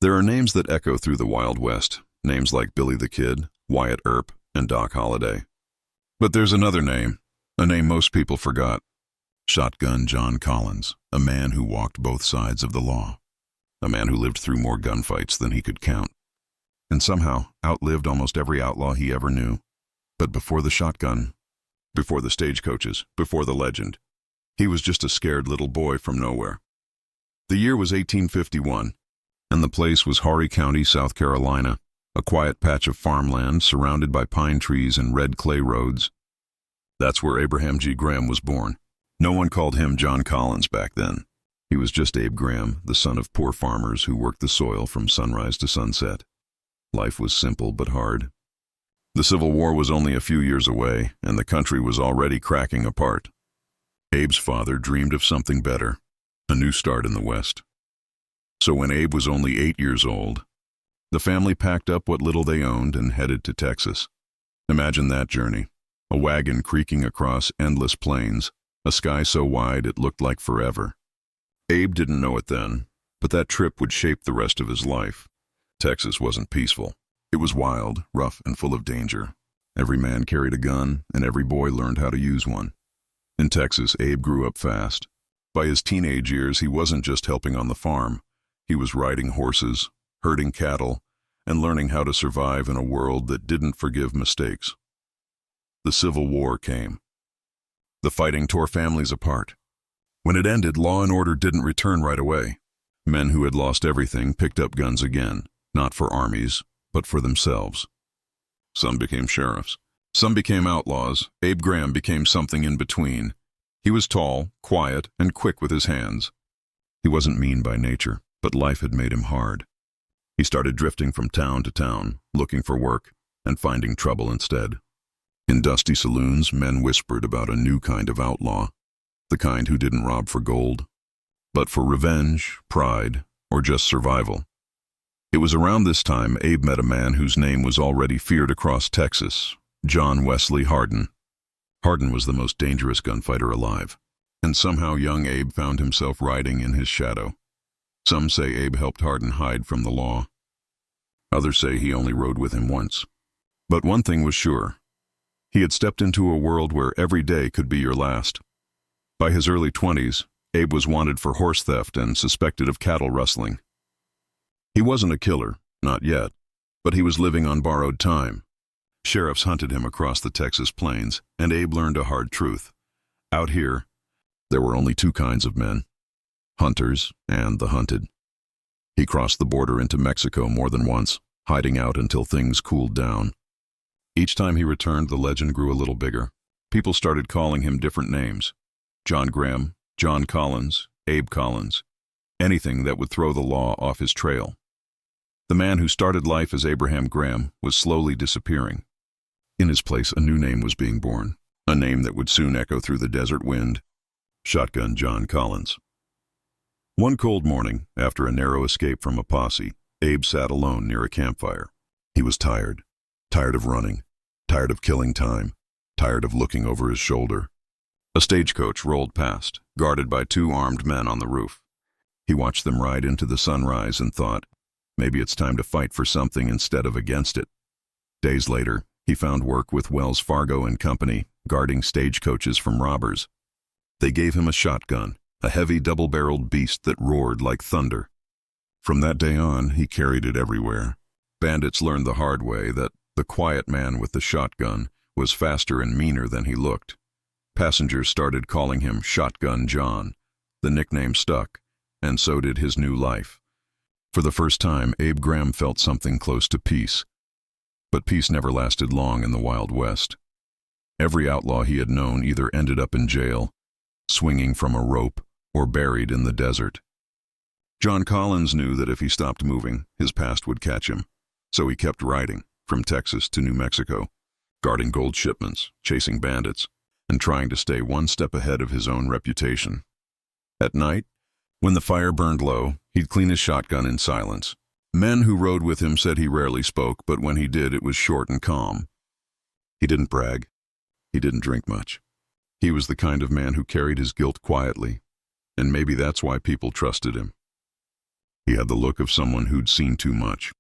There are names that echo through the Wild West, names like Billy the Kid, Wyatt Earp, and Doc Holliday. But there's another name, a name most people forgot. Shotgun John Collins, a man who walked both sides of the law. A man who lived through more gunfights than he could count. And somehow outlived almost every outlaw he ever knew. But before the shotgun, before the stagecoaches, before the legend, he was just a scared little boy from nowhere. The year was 1851, and the place was Horry County, South Carolina, a quiet patch of farmland surrounded by pine trees and red clay roads. That's where Abraham G. Graham was born. No one called him John Collins back then. He was just Abe Graham, the son of poor farmers who worked the soil from sunrise to sunset. Life was simple but hard. The Civil War was only a few years away, and the country was already cracking apart. Abe's father dreamed of something better, a new start in the West. So when Abe was only 8 years old, the family packed up what little they owned and headed to Texas. Imagine that journey, a wagon creaking across endless plains, a sky so wide it looked like forever. Abe didn't know it then, but that trip would shape the rest of his life. Texas wasn't peaceful. It was wild, rough, and full of danger. Every man carried a gun, and every boy learned how to use one. In Texas, Abe grew up fast. By his teenage years, he wasn't just helping on the farm. He was riding horses, herding cattle, and learning how to survive in a world that didn't forgive mistakes. The Civil War came. The fighting tore families apart. When it ended, law and order didn't return right away. Men who had lost everything picked up guns again, not for armies, but for themselves. Some became sheriffs. Some became outlaws. Abe Graham became something in between. He was tall, quiet, and quick with his hands. He wasn't mean by nature, but life had made him hard. He started drifting from town to town, looking for work, and finding trouble instead. In dusty saloons, men whispered about a new kind of outlaw, the kind who didn't rob for gold, but for revenge, pride, or just survival. It was around this time Abe met a man whose name was already feared across Texas, John Wesley Hardin. Hardin was the most dangerous gunfighter alive, and somehow young Abe found himself riding in his shadow. Some say Abe helped Hardin hide from the law. Others say he only rode with him once. But one thing was sure. He had stepped into a world where every day could be your last. By his early 20s, Abe was wanted for horse theft and suspected of cattle rustling. He wasn't a killer, not yet, but he was living on borrowed time. Sheriffs hunted him across the Texas plains, and Abe learned a hard truth. Out here, there were only two kinds of men: hunters and the hunted. He crossed the border into Mexico more than once, hiding out until things cooled down. Each time he returned, the legend grew a little bigger. People started calling him different names: John Graham, John Collins, Abe Collins, anything that would throw the law off his trail. The man who started life as Abraham Graham was slowly disappearing. In his place, a new name was being born, a name that would soon echo through the desert wind: Shotgun John Collins. One cold morning, after a narrow escape from a posse, Abe sat alone near a campfire. He was tired of running, tired of killing time, tired of looking over his shoulder. A stagecoach rolled past, guarded by two armed men on the roof. He watched them ride into the sunrise and thought, maybe it's time to fight for something instead of against it. Days later, he found work with Wells Fargo and Company, guarding stagecoaches from robbers. They gave him a shotgun, a heavy double-barreled beast that roared like thunder. From that day on, he carried it everywhere. Bandits learned the hard way that the quiet man with the shotgun was faster and meaner than he looked. Passengers started calling him Shotgun John. The nickname stuck, and so did his new life. For the first time, Abe Graham felt something close to peace. But peace never lasted long in the Wild West. Every outlaw he had known either ended up in jail, swinging from a rope, or buried in the desert. John Collins knew that if he stopped moving, his past would catch him. So he kept riding, from Texas to New Mexico, guarding gold shipments, chasing bandits, and trying to stay one step ahead of his own reputation. At night, when the fire burned low, he'd clean his shotgun in silence. Men who rode with him said he rarely spoke, but when he did, it was short and calm. He didn't brag. He didn't drink much. He was the kind of man who carried his guilt quietly, and maybe that's why people trusted him. He had the look of someone who'd seen too much,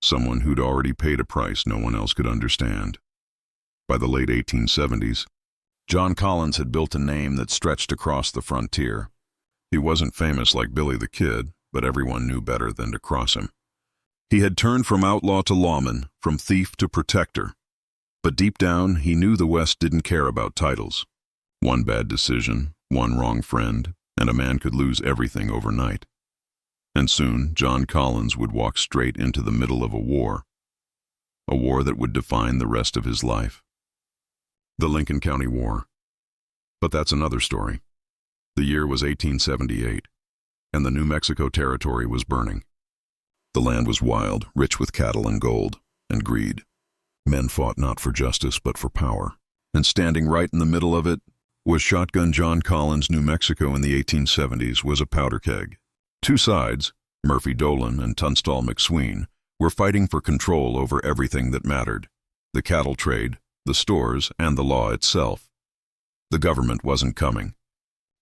someone who'd already paid a price no one else could understand. By the late 1870s, John Collins had built a name that stretched across the frontier. He wasn't famous like Billy the Kid, but everyone knew better than to cross him. He had turned from outlaw to lawman, from thief to protector. But deep down, he knew the West didn't care about titles. One bad decision, one wrong friend, and a man could lose everything overnight. And soon, John Collins would walk straight into the middle of a war that would define the rest of his life. The Lincoln County War. But that's another story. The year was 1878, and the New Mexico Territory was burning. The land was wild, rich with cattle and gold, and greed. Men fought not for justice, but for power. And standing right in the middle of it was Shotgun John Collins. New Mexico in the 1870s was a powder keg. Two sides, Murphy Dolan and Tunstall McSween, were fighting for control over everything that mattered: the cattle trade, the stores, and the law itself. The government wasn't coming.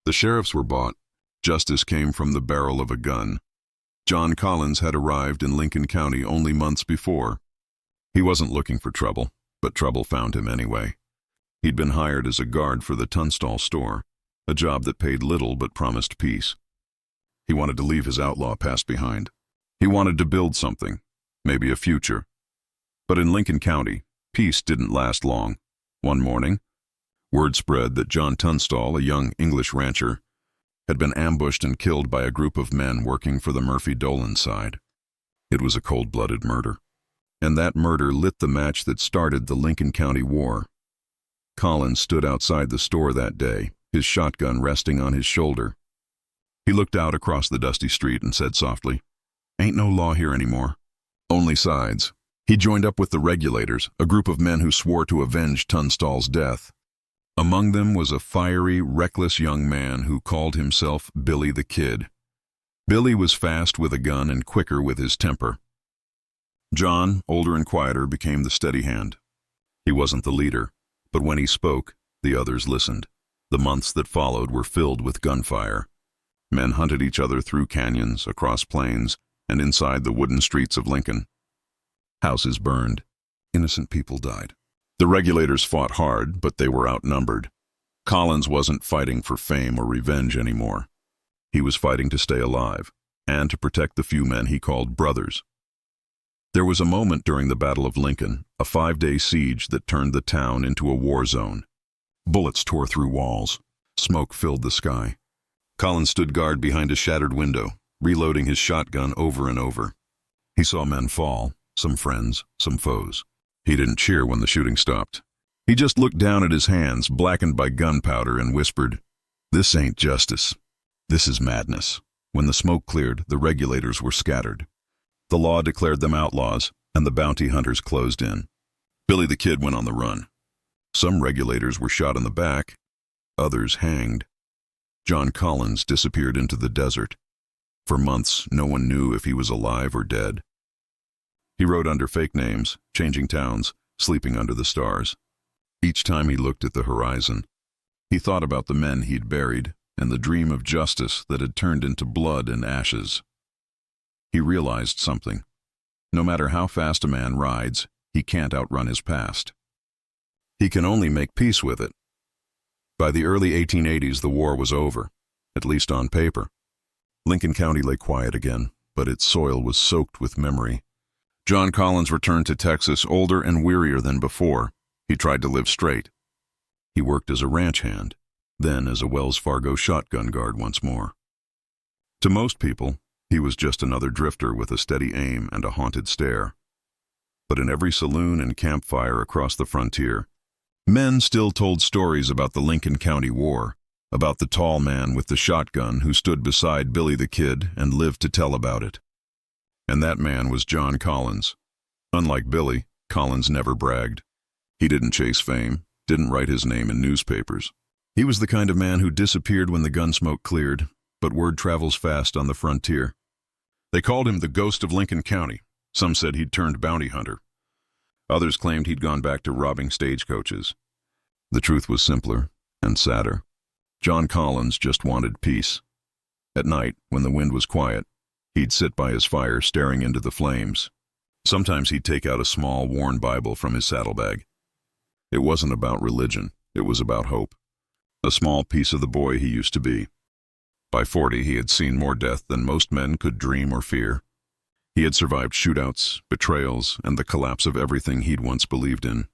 The sheriffs were bought. Justice came from the barrel of a gun. John Collins had arrived in Lincoln County only months before. He wasn't looking for trouble, but trouble found him anyway. He'd been hired as a guard for the Tunstall store, a job that paid little but promised peace. He wanted to leave his outlaw past behind. He wanted to build something, maybe a future. But in Lincoln County, peace didn't last long. One morning, word spread that John Tunstall, a young English rancher, had been ambushed and killed by a group of men working for the Murphy Dolan side. It was a cold-blooded murder. And that murder lit the match that started the Lincoln County War. Collins stood outside the store that day, his shotgun resting on his shoulder. He looked out across the dusty street and said softly, "Ain't no law here anymore. Only sides." He joined up with the regulators, a group of men who swore to avenge Tunstall's death. Among them was a fiery, reckless young man who called himself Billy the Kid. Billy was fast with a gun and quicker with his temper. John, older and quieter, became the steady hand. He wasn't the leader, but when he spoke, the others listened. The months that followed were filled with gunfire. Men hunted each other through canyons, across plains, and inside the wooden streets of Lincoln. Houses burned. Innocent people died. The regulators fought hard, but they were outnumbered. Collins wasn't fighting for fame or revenge anymore. He was fighting to stay alive, and to protect the few men he called brothers. There was a moment during the Battle of Lincoln, a 5-day siege that turned the town into a war zone. Bullets tore through walls. Smoke filled the sky. Collins stood guard behind a shattered window, reloading his shotgun over and over. He saw men fall, some friends, some foes. He didn't cheer when the shooting stopped. He just looked down at his hands, blackened by gunpowder, and whispered, "This ain't justice. This is madness." When the smoke cleared, the regulators were scattered. The law declared them outlaws, and the bounty hunters closed in. Billy the Kid went on the run. Some regulators were shot in the back, others hanged. John Collins disappeared into the desert. For months, no one knew if he was alive or dead. He rode under fake names, changing towns, sleeping under the stars. Each time he looked at the horizon, he thought about the men he'd buried and the dream of justice that had turned into blood and ashes. He realized something. No matter how fast a man rides, he can't outrun his past. He can only make peace with it. By the early 1880s, the war was over, at least on paper. Lincoln County lay quiet again, but its soil was soaked with memory. John Collins returned to Texas older and wearier than before. He tried to live straight. He worked as a ranch hand, then as a Wells Fargo shotgun guard once more. To most people, he was just another drifter with a steady aim and a haunted stare. But in every saloon and campfire across the frontier, men still told stories about the Lincoln County War, about the tall man with the shotgun who stood beside Billy the Kid and lived to tell about it. And that man was John Collins. Unlike Billy, Collins never bragged. He didn't chase fame, didn't write his name in newspapers. He was the kind of man who disappeared when the gun smoke cleared, but word travels fast on the frontier. They called him the Ghost of Lincoln County. Some said he'd turned bounty hunter. Others claimed he'd gone back to robbing stagecoaches. The truth was simpler and sadder. John Collins just wanted peace. At night, when the wind was quiet, He'd sit by his fire staring into the flames. Sometimes he'd take out a small, worn Bible from his saddlebag. It wasn't about religion, it was about hope. A small piece of the boy he used to be. By 40, he had seen more death than most men could dream or fear. He had survived shootouts, betrayals, and the collapse of everything he'd once believed in.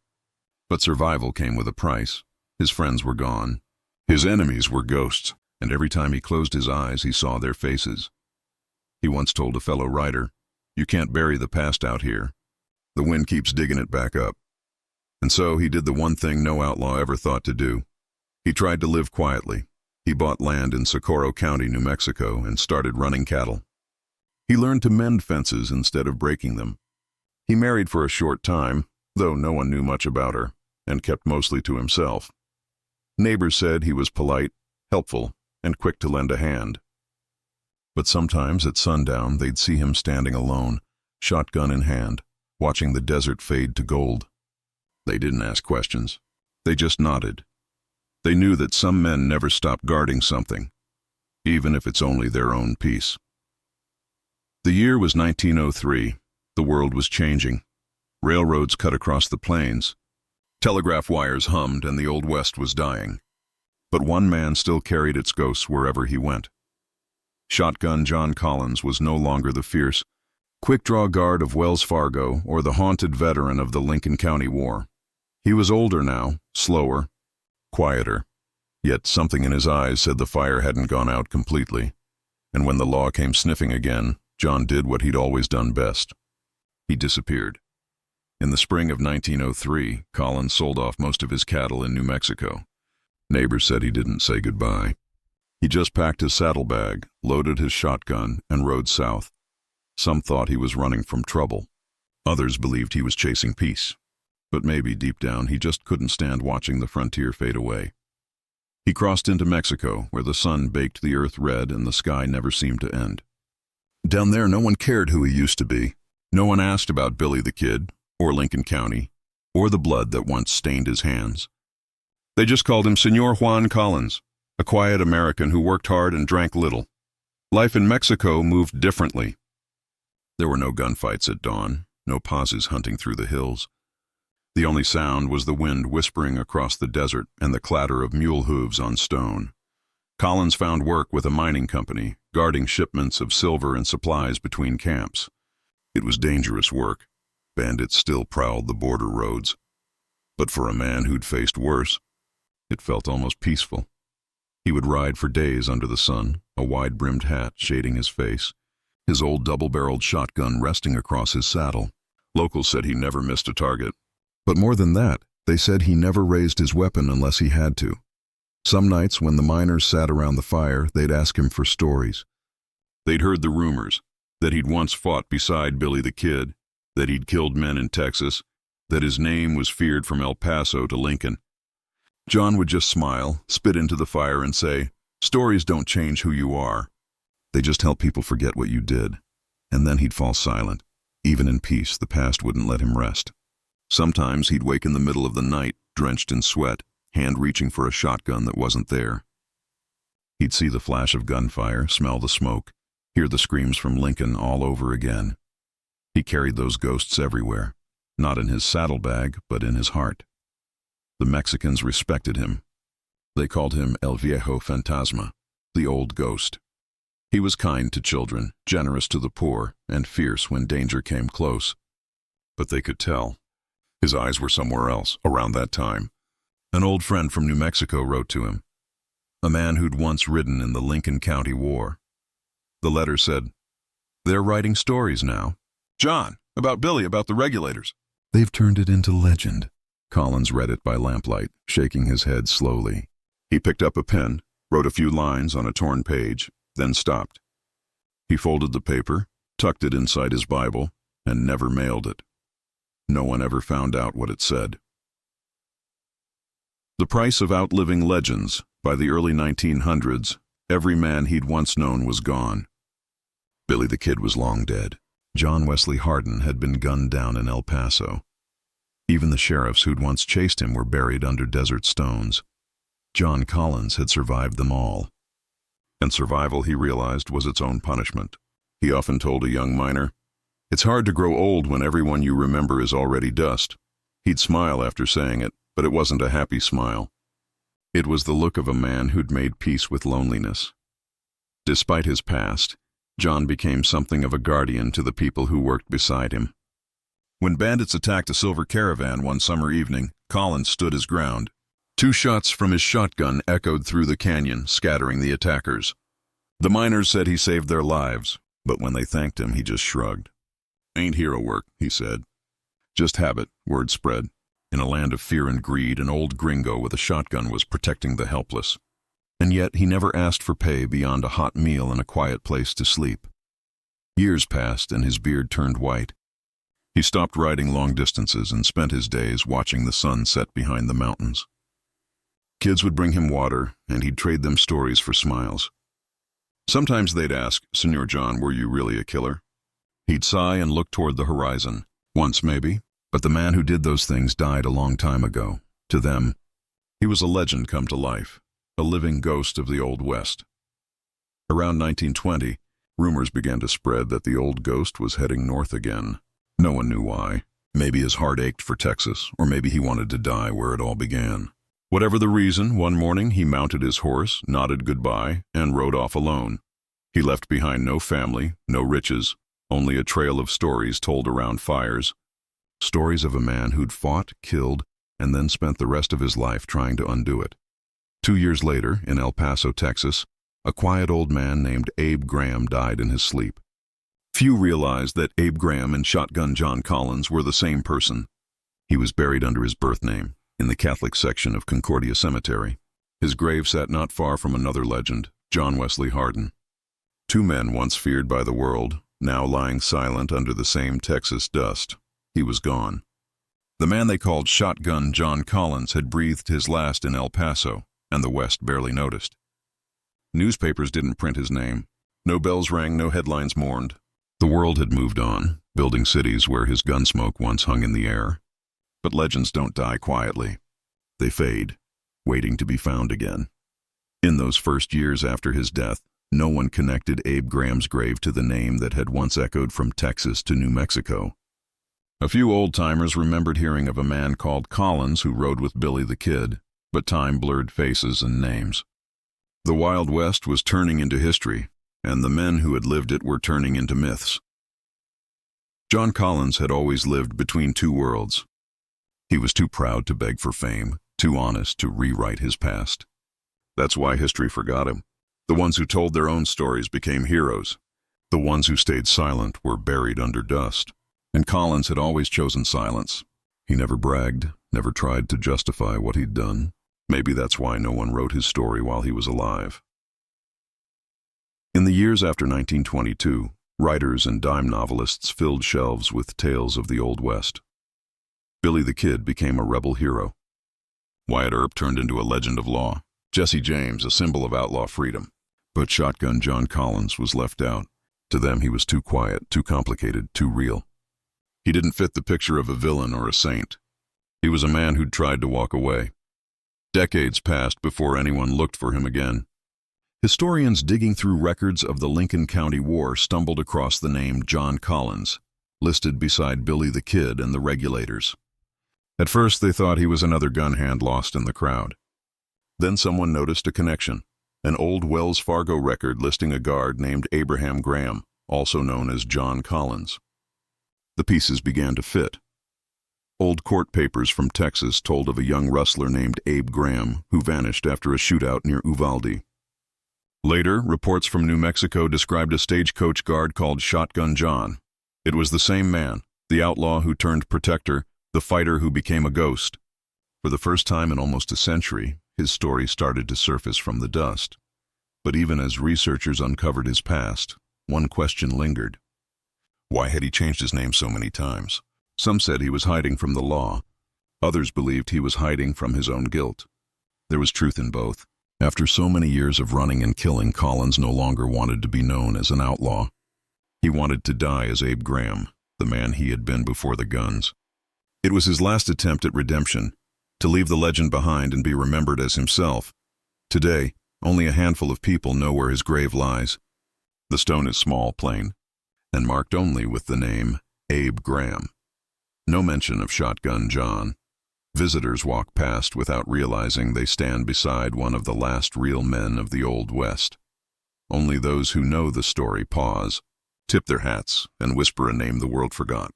But survival came with a price. His friends were gone. His enemies were ghosts, and every time he closed his eyes, he saw their faces. He once told a fellow writer, "You can't bury the past out here. The wind keeps digging it back up." And so he did the one thing no outlaw ever thought to do. He tried to live quietly. He bought land in Socorro County, New Mexico, and started running cattle. He learned to mend fences instead of breaking them. He married for a short time, though no one knew much about her, and kept mostly to himself. Neighbors said he was polite, helpful, and quick to lend a hand. But sometimes at sundown they'd see him standing alone, shotgun in hand, watching the desert fade to gold. They didn't ask questions. They just nodded. They knew that some men never stop guarding something, even if it's only their own peace. The year was 1903. The world was changing. Railroads cut across the plains. Telegraph wires hummed and the Old West was dying. But one man still carried its ghosts wherever he went. Shotgun John Collins was no longer the fierce, quick-draw guard of Wells Fargo or the haunted veteran of the Lincoln County War. He was older now, slower, quieter, yet something in his eyes said the fire hadn't gone out completely. And when the law came sniffing again, John did what he'd always done best. He disappeared. In the spring of 1903, Collins sold off most of his cattle in New Mexico. Neighbors said he didn't say goodbye. He just packed his saddlebag, loaded his shotgun, and rode south. Some thought he was running from trouble. Others believed he was chasing peace. But maybe deep down he just couldn't stand watching the frontier fade away. He crossed into Mexico, where the sun baked the earth red and the sky never seemed to end. Down there no one cared who he used to be. No one asked about Billy the Kid, or Lincoln County, or the blood that once stained his hands. They just called him Senor Juan Collins, a quiet American who worked hard and drank little. Life in Mexico moved differently. There were no gunfights at dawn, no pauses hunting through the hills. The only sound was the wind whispering across the desert and the clatter of mule hooves on stone. Collins found work with a mining company, guarding shipments of silver and supplies between camps. It was dangerous work. Bandits still prowled the border roads. But for a man who'd faced worse, it felt almost peaceful. He would ride for days under the sun, a wide-brimmed hat shading his face, his old double-barreled shotgun resting across his saddle. Locals said he never missed a target. But more than that, they said he never raised his weapon unless he had to. Some nights when the miners sat around the fire, they'd ask him for stories. They'd heard the rumors, that he'd once fought beside Billy the Kid, that he'd killed men in Texas, that his name was feared from El Paso to Lincoln. John would just smile, spit into the fire and say, "Stories don't change who you are. They just help people forget what you did." And then he'd fall silent. Even in peace, the past wouldn't let him rest. Sometimes he'd wake in the middle of the night, drenched in sweat, hand reaching for a shotgun that wasn't there. He'd see the flash of gunfire, smell the smoke, hear the screams from Lincoln all over again. He carried those ghosts everywhere, not in his saddlebag, but in his heart. The Mexicans respected him. They called him El Viejo Fantasma, the old ghost. He was kind to children, generous to the poor, and fierce when danger came close. But they could tell. His eyes were somewhere else, around that time. An old friend from New Mexico wrote to him, a man who'd once ridden in the Lincoln County War. The letter said, "They're writing stories now. John, about Billy, about the regulators. They've turned it into legend." Collins read it by lamplight, shaking his head slowly. He picked up a pen, wrote a few lines on a torn page, then stopped. He folded the paper, tucked it inside his Bible, and never mailed it. No one ever found out what it said. The price of outliving legends. By the early 1900s, every man he'd once known was gone. Billy the Kid was long dead. John Wesley Hardin had been gunned down in El Paso. Even the sheriffs who'd once chased him were buried under desert stones. John Collins had survived them all. And survival, he realized, was its own punishment. he often told a young miner. "It's hard to grow old when everyone you remember is already dust." He'd smile after saying it, but it wasn't a happy smile. It was the look of a man who'd made peace with loneliness. Despite his past, John became something of a guardian to the people who worked beside him. When bandits attacked a silver caravan one summer evening, Collins stood his ground. 2 shots from his shotgun echoed through the canyon, scattering the attackers. The miners said he saved their lives, but when they thanked him, he just shrugged. "Ain't hero work," he said. "Just habit," word spread. In a land of fear and greed, an old gringo with a shotgun was protecting the helpless. And yet he never asked for pay beyond a hot meal and a quiet place to sleep. Years passed and his beard turned white. He stopped riding long distances and spent his days watching the sun set behind the mountains. Kids would bring him water, and he'd trade them stories for smiles. Sometimes they'd ask, "Senor John, were you really a killer?" He'd sigh and look toward the horizon. Once, maybe, but the man who did those things died a long time ago. To them, he was a legend come to life, a living ghost of the Old West. Around 1920, rumors began to spread that the old ghost was heading north again. No one knew why. Maybe his heart ached for Texas, or maybe he wanted to die where it all began. Whatever the reason, one morning he mounted his horse, nodded goodbye, and rode off alone. He left behind no family, no riches, only a trail of stories told around fires. Stories of a man who'd fought, killed, and then spent the rest of his life trying to undo it. 2 years later, in El Paso, Texas, a quiet old man named Abe Graham died in his sleep. Few realized that Abe Graham and Shotgun John Collins were the same person. He was buried under his birth name, in the Catholic section of Concordia Cemetery. His grave sat not far from another legend, John Wesley Hardin. 2 men once feared by the world, now lying silent under the same Texas dust. He was gone. The man they called Shotgun John Collins had breathed his last in El Paso, and the West barely noticed. Newspapers didn't print his name. No bells rang, no headlines mourned. The world had moved on, building cities where his gun smoke once hung in the air. But legends don't die quietly. They fade, waiting to be found again. In those first years after his death, no one connected Abe Graham's grave to the name that had once echoed from Texas to New Mexico. A few old-timers remembered hearing of a man called Collins who rode with Billy the Kid, but time blurred faces and names. The Wild West was turning into history, and the men who had lived it were turning into myths. John Collins had always lived between 2 worlds. He was too proud to beg for fame, too honest to rewrite his past. That's why history forgot him. The ones who told their own stories became heroes. The ones who stayed silent were buried under dust. And Collins had always chosen silence. He never bragged, never tried to justify what he'd done. Maybe that's why no one wrote his story while he was alive. In the years after 1922, writers and dime novelists filled shelves with tales of the Old West. Billy the Kid became a rebel hero. Wyatt Earp turned into a legend of law. Jesse James, a symbol of outlaw freedom. But Shotgun John Collins was left out. To them, he was too quiet, too complicated, too real. He didn't fit the picture of a villain or a saint. He was a man who'd tried to walk away. Decades passed before anyone looked for him again. Historians digging through records of the Lincoln County War stumbled across the name John Collins, listed beside Billy the Kid and the Regulators. At first, they thought he was another gun hand lost in the crowd. Then someone noticed a connection, an old Wells Fargo record listing a guard named Abraham Graham, also known as John Collins. The pieces began to fit. Old court papers from Texas told of a young rustler named Abe Graham who vanished after a shootout near Uvalde. Later, reports from New Mexico described a stagecoach guard called Shotgun John. It was the same man, the outlaw who turned protector, the fighter who became a ghost. For the first time in almost a century, his story started to surface from the dust. But even as researchers uncovered his past, one question lingered. Why had he changed his name so many times? Some said he was hiding from the law. Others believed he was hiding from his own guilt. There was truth in both. After so many years of running and killing, Collins no longer wanted to be known as an outlaw. He wanted to die as Abe Graham, the man he had been before the guns. It was his last attempt at redemption, to leave the legend behind and be remembered as himself. Today, only a handful of people know where his grave lies. The stone is small, plain, and marked only with the name Abe Graham. No mention of Shotgun John. Visitors walk past without realizing they stand beside one of the last real men of the Old West. Only those who know the story pause, tip their hats, and whisper a name the world forgot.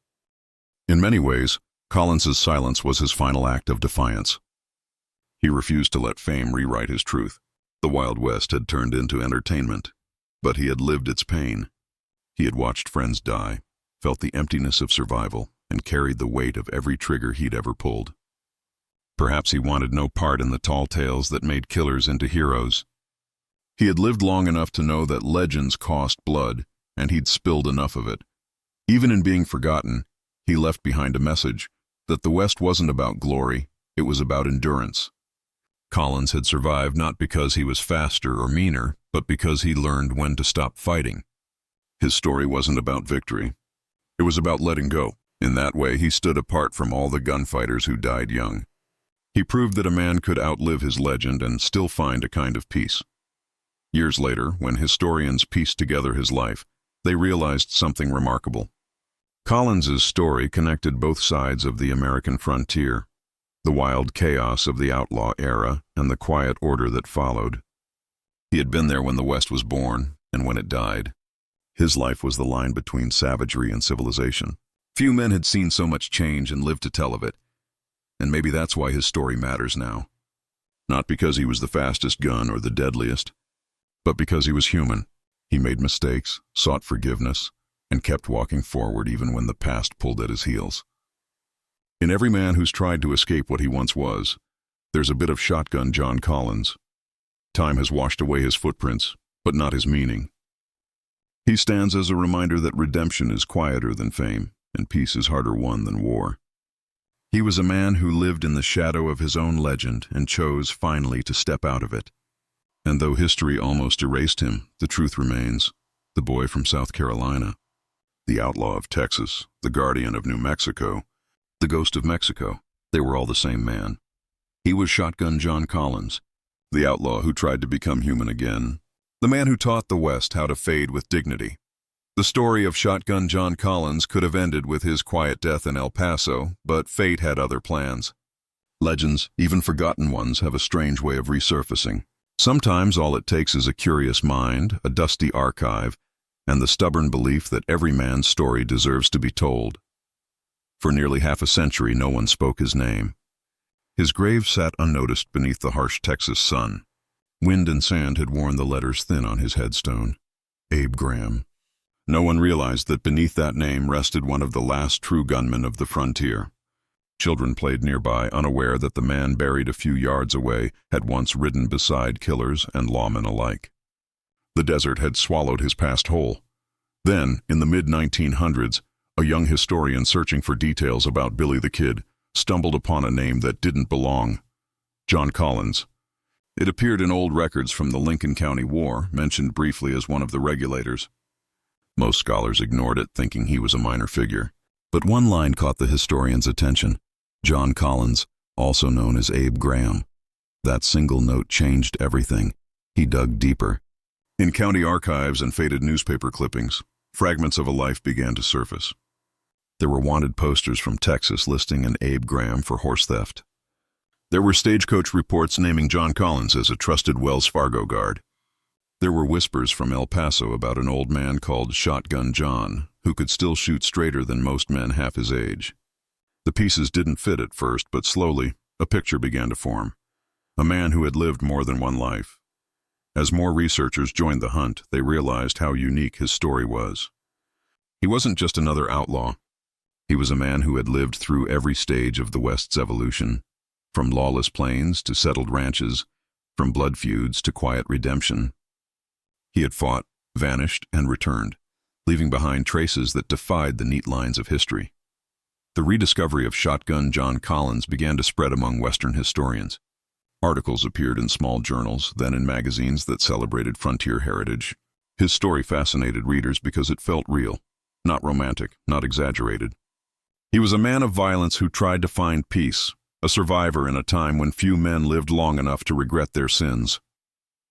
In many ways, Collins's silence was his final act of defiance. He refused to let fame rewrite his truth. The Wild West had turned into entertainment, but he had lived its pain. He had watched friends die, felt the emptiness of survival, and carried the weight of every trigger he'd ever pulled. Perhaps he wanted no part in the tall tales that made killers into heroes. He had lived long enough to know that legends cost blood, and he'd spilled enough of it. Even in being forgotten, he left behind a message that the West wasn't about glory, it was about endurance. Collins had survived not because he was faster or meaner, but because he learned when to stop fighting. His story wasn't about victory. It was about letting go. In that way, he stood apart from all the gunfighters who died young. He proved that a man could outlive his legend and still find a kind of peace. Years later, when historians pieced together his life, they realized something remarkable. Collins's story connected both sides of the American frontier, the wild chaos of the outlaw era and the quiet order that followed. He had been there when the West was born and when it died. His life was the line between savagery and civilization. Few men had seen so much change and lived to tell of it, and maybe that's why his story matters now. Not because he was the fastest gun or the deadliest, but because he was human. He made mistakes, sought forgiveness, and kept walking forward even when the past pulled at his heels. In every man who's tried to escape what he once was, there's a bit of Shotgun John Collins. Time has washed away his footprints, but not his meaning. He stands as a reminder that redemption is quieter than fame, and peace is harder won than war. He was a man who lived in the shadow of his own legend and chose finally to step out of it. And though history almost erased him, the truth remains. The boy from South Carolina, the outlaw of Texas, the guardian of New Mexico, the ghost of Mexico, they were all the same man. He was Shotgun John Collins, the outlaw who tried to become human again, the man who taught the West how to fade with dignity. The story of Shotgun John Collins could have ended with his quiet death in El Paso, but fate had other plans. Legends, even forgotten ones, have a strange way of resurfacing. Sometimes all it takes is a curious mind, a dusty archive, and the stubborn belief that every man's story deserves to be told. For nearly half a century, no one spoke his name. His grave sat unnoticed beneath the harsh Texas sun. Wind and sand had worn the letters thin on his headstone. Abe Graham. No one realized that beneath that name rested one of the last true gunmen of the frontier. Children played nearby, unaware that the man buried a few yards away had once ridden beside killers and lawmen alike. The desert had swallowed his past whole. Then, in the mid-1900s, a young historian searching for details about Billy the Kid stumbled upon a name that didn't belong: John Collins. It appeared in old records from the Lincoln County War, mentioned briefly as one of the regulators. Most scholars ignored it, thinking he was a minor figure. But one line caught the historian's attention: John Collins, also known as Abe Graham. That single note changed everything. He dug deeper. In county archives and faded newspaper clippings, fragments of a life began to surface. There were wanted posters from Texas listing an Abe Graham for horse theft. There were stagecoach reports naming John Collins as a trusted Wells Fargo guard. There were whispers from El Paso about an old man called Shotgun John, who could still shoot straighter than most men half his age. The pieces didn't fit at first, but slowly, a picture began to form. A man who had lived more than one life. As more researchers joined the hunt, they realized how unique his story was. He wasn't just another outlaw. He was a man who had lived through every stage of the West's evolution, from lawless plains to settled ranches, from blood feuds to quiet redemption. He had fought, vanished, and returned, leaving behind traces that defied the neat lines of history. The rediscovery of Shotgun John Collins began to spread among Western historians. Articles appeared in small journals, then in magazines that celebrated frontier heritage. His story fascinated readers because it felt real, not romantic, not exaggerated. He was a man of violence who tried to find peace, a survivor in a time when few men lived long enough to regret their sins.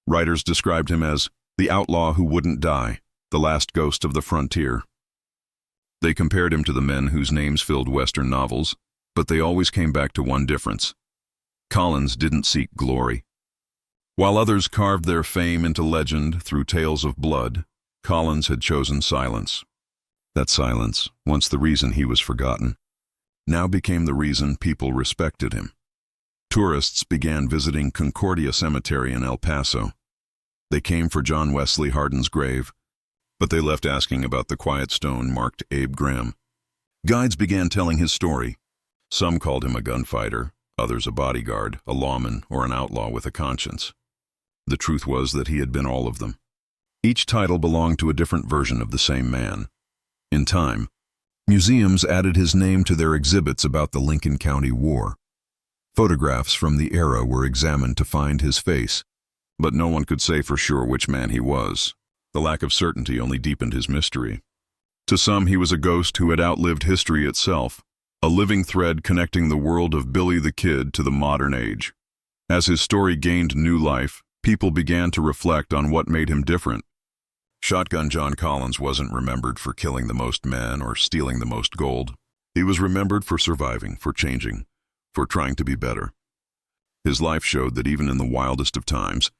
Writers described him as the outlaw who wouldn't die, the last ghost of the frontier. They compared him to the men whose names filled Western novels, but they always came back to one difference. Collins didn't seek glory. While others carved their fame into legend through tales of blood, Collins had chosen silence. That silence, once the reason he was forgotten, now became the reason people respected him. Tourists began visiting Concordia Cemetery in El Paso. They came for John Wesley Hardin's grave, but they left asking about the quiet stone marked Abe Graham. Guides began telling his story. Some called him a gunfighter, others a bodyguard, a lawman, or an outlaw with a conscience. The truth was that he had been all of them. Each title belonged to a different version of the same man. In time, museums added his name to their exhibits about the Lincoln County War. Photographs from the era were examined to find his face, but no one could say for sure which man he was. The lack of certainty only deepened his mystery. To some, he was a ghost who had outlived history itself, a living thread connecting the world of Billy the Kid to the modern age. As his story gained new life, people began to reflect on what made him different. Shotgun John Collins wasn't remembered for killing the most men or stealing the most gold. He was remembered for surviving, for changing, for trying to be better. His life showed that even in the wildest of times,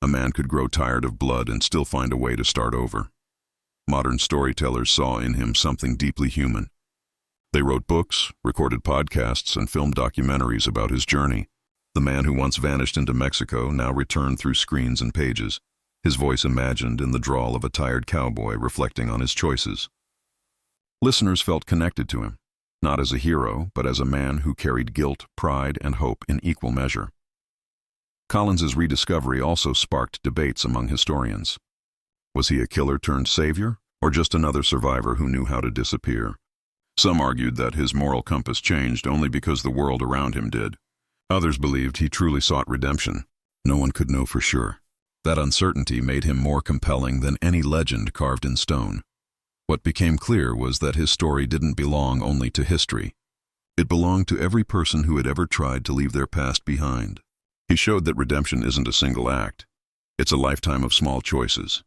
a man could grow tired of blood and still find a way to start over. Modern storytellers saw in him something deeply human. They wrote books, recorded podcasts, and filmed documentaries about his journey. The man who once vanished into Mexico now returned through screens and pages, his voice imagined in the drawl of a tired cowboy reflecting on his choices. Listeners felt connected to him, not as a hero, but as a man who carried guilt, pride, and hope in equal measure. Collins's rediscovery also sparked debates among historians. Was he a killer turned savior, or just another survivor who knew how to disappear? Some argued that his moral compass changed only because the world around him did. Others believed he truly sought redemption. No one could know for sure. That uncertainty made him more compelling than any legend carved in stone. What became clear was that his story didn't belong only to history. It belonged to every person who had ever tried to leave their past behind. He showed that redemption isn't a single act. It's a lifetime of small choices,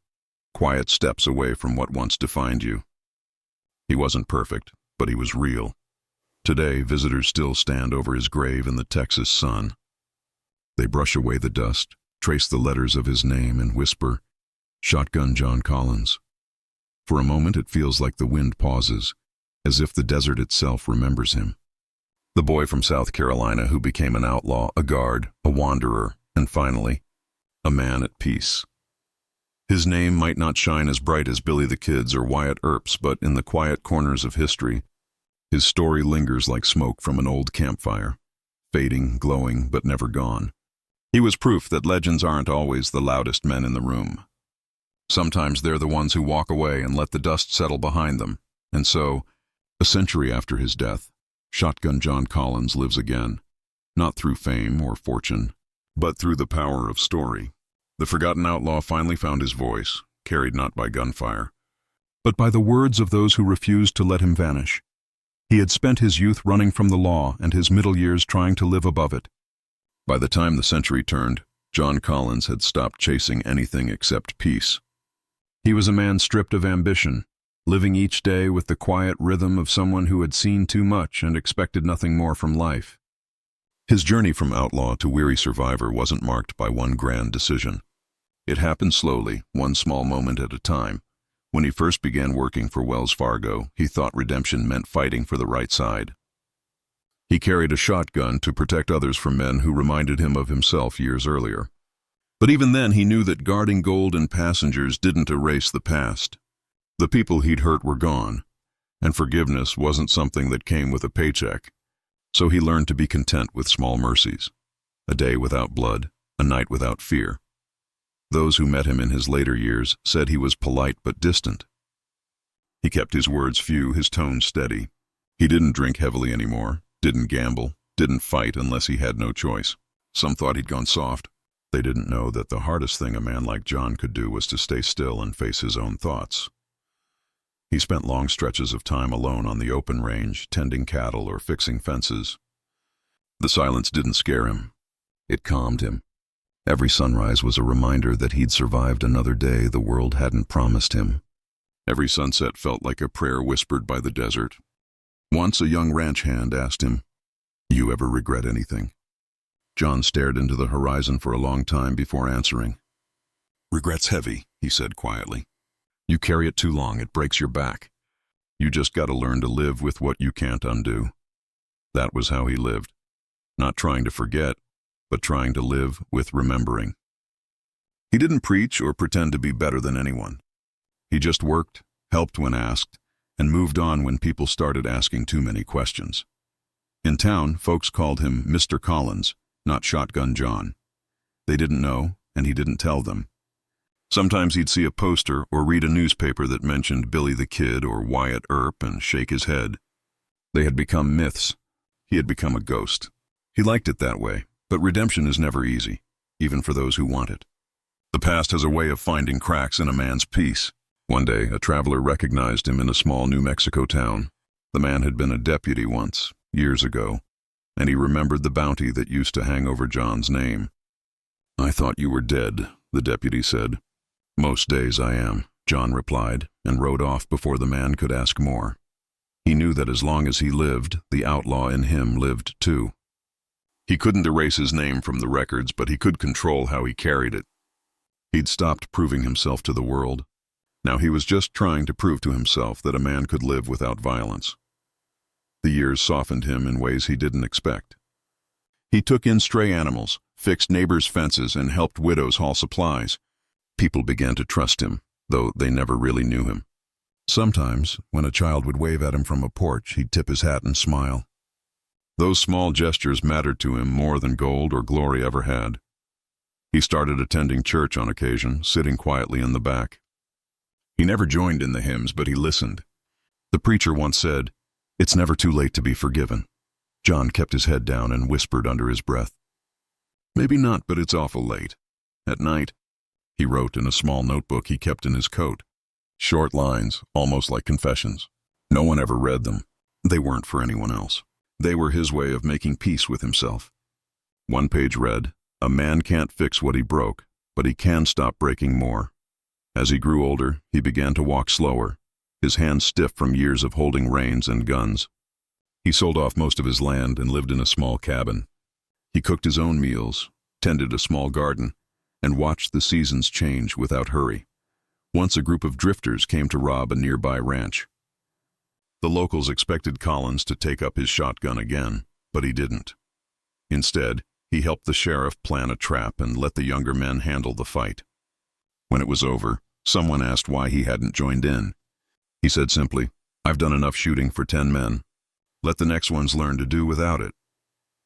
quiet steps away from what once defined you. He wasn't perfect, but he was real. Today, visitors still stand over his grave in the Texas sun. They brush away the dust, trace the letters of his name, and whisper, "Shotgun John Collins." For a moment it feels like the wind pauses, as if the desert itself remembers him. The boy from South Carolina who became an outlaw, a guard, a wanderer, and finally, a man at peace. His name might not shine as bright as Billy the Kid's or Wyatt Earp's, but in the quiet corners of history, his story lingers like smoke from an old campfire, fading, glowing, but never gone. He was proof that legends aren't always the loudest men in the room. Sometimes they're the ones who walk away and let the dust settle behind them. And so, a century after his death, Shotgun John Collins lives again, not through fame or fortune, but through the power of story. The forgotten outlaw finally found his voice, carried not by gunfire, but by the words of those who refused to let him vanish. He had spent his youth running from the law and his middle years trying to live above it. By the time the century turned, John Collins had stopped chasing anything except peace. He was a man stripped of ambition, living each day with the quiet rhythm of someone who had seen too much and expected nothing more from life. His journey from outlaw to weary survivor wasn't marked by one grand decision. It happened slowly, one small moment at a time. When he first began working for Wells Fargo, he thought redemption meant fighting for the right side. He carried a shotgun to protect others from men who reminded him of himself years earlier. But even then he knew that guarding gold and passengers didn't erase the past. The people he'd hurt were gone, and forgiveness wasn't something that came with a paycheck. So he learned to be content with small mercies. A day without blood, a night without fear. Those who met him in his later years said he was polite but distant. He kept his words few, his tone steady. He didn't drink heavily anymore, didn't gamble, didn't fight unless he had no choice. Some thought he'd gone soft. They didn't know that the hardest thing a man like John could do was to stay still and face his own thoughts. He spent long stretches of time alone on the open range, tending cattle or fixing fences. The silence didn't scare him. It calmed him. Every sunrise was a reminder that he'd survived another day the world hadn't promised him. Every sunset felt like a prayer whispered by the desert. Once a young ranch hand asked him, "You ever regret anything?" John stared into the horizon for a long time before answering. "Regret's heavy," he said quietly. "You carry it too long, it breaks your back. You just gotta learn to live with what you can't undo." That was how he lived. Not trying to forget, but trying to live with remembering. He didn't preach or pretend to be better than anyone. He just worked, helped when asked, and moved on when people started asking too many questions. In town, folks called him Mr. Collins, not Shotgun John. They didn't know, and he didn't tell them. Sometimes he'd see a poster or read a newspaper that mentioned Billy the Kid or Wyatt Earp and shake his head. They had become myths. He had become a ghost. He liked it that way, but redemption is never easy, even for those who want it. The past has a way of finding cracks in a man's peace. One day, a traveler recognized him in a small New Mexico town. The man had been a deputy once, years ago, and he remembered the bounty that used to hang over John's name. "I thought you were dead," the deputy said. "Most days I am," John replied, and rode off before the man could ask more. He knew that as long as he lived, the outlaw in him lived too. He couldn't erase his name from the records, but he could control how he carried it. He'd stopped proving himself to the world. Now he was just trying to prove to himself that a man could live without violence. The years softened him in ways he didn't expect. He took in stray animals, fixed neighbors' fences, and helped widows haul supplies. People began to trust him, though they never really knew him. Sometimes, when a child would wave at him from a porch, he'd tip his hat and smile. Those small gestures mattered to him more than gold or glory ever had. He started attending church on occasion, sitting quietly in the back. He never joined in the hymns, but he listened. The preacher once said, "It's never too late to be forgiven." John kept his head down and whispered under his breath, "Maybe not, but it's awful late." At night, he wrote in a small notebook he kept in his coat. Short lines, almost like confessions. No one ever read them. They weren't for anyone else. They were his way of making peace with himself. One page read, "A man can't fix what he broke, but he can stop breaking more." As he grew older, he began to walk slower, his hands stiff from years of holding reins and guns. He sold off most of his land and lived in a small cabin. He cooked his own meals, tended a small garden, and watched the seasons change without hurry. Once a group of drifters came to rob a nearby ranch. The locals expected Collins to take up his shotgun again, but he didn't. Instead, he helped the sheriff plan a trap and let the younger men handle the fight. When it was over, someone asked why he hadn't joined in. He said simply, "I've done enough shooting for 10 men. Let the next ones learn to do without it."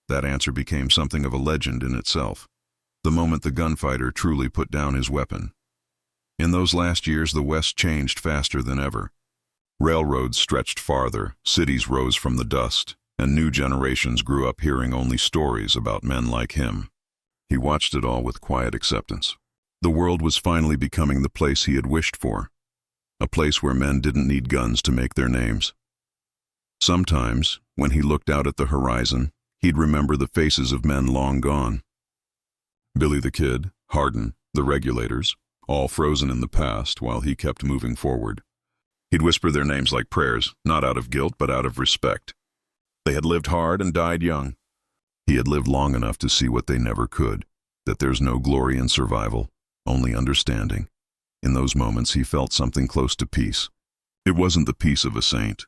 That answer became something of a legend in itself, the moment the gunfighter truly put down his weapon. In those last years, the West changed faster than ever. Railroads stretched farther, cities rose from the dust, and new generations grew up hearing only stories about men like him. He watched it all with quiet acceptance. The world was finally becoming the place he had wished for, a place where men didn't need guns to make their names. Sometimes, when he looked out at the horizon, he'd remember the faces of men long gone. Billy the Kid, Hardin, the Regulators, all frozen in the past while he kept moving forward. He'd whisper their names like prayers, not out of guilt but out of respect. They had lived hard and died young. He had lived long enough to see what they never could, that there's no glory in survival, only understanding. In those moments he felt something close to peace. It wasn't the peace of a saint,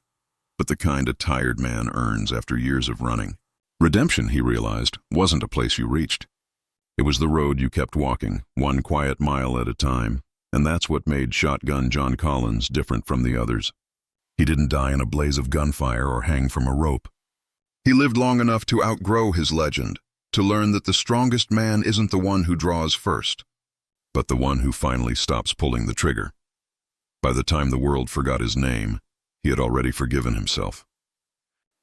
but the kind a tired man earns after years of running. Redemption, he realized, wasn't a place you reached. It was the road you kept walking, one quiet mile at a time, and that's what made Shotgun John Collins different from the others. He didn't die in a blaze of gunfire or hang from a rope. He lived long enough to outgrow his legend, to learn that the strongest man isn't the one who draws first, but the one who finally stops pulling the trigger. By the time the world forgot his name, he had already forgiven himself.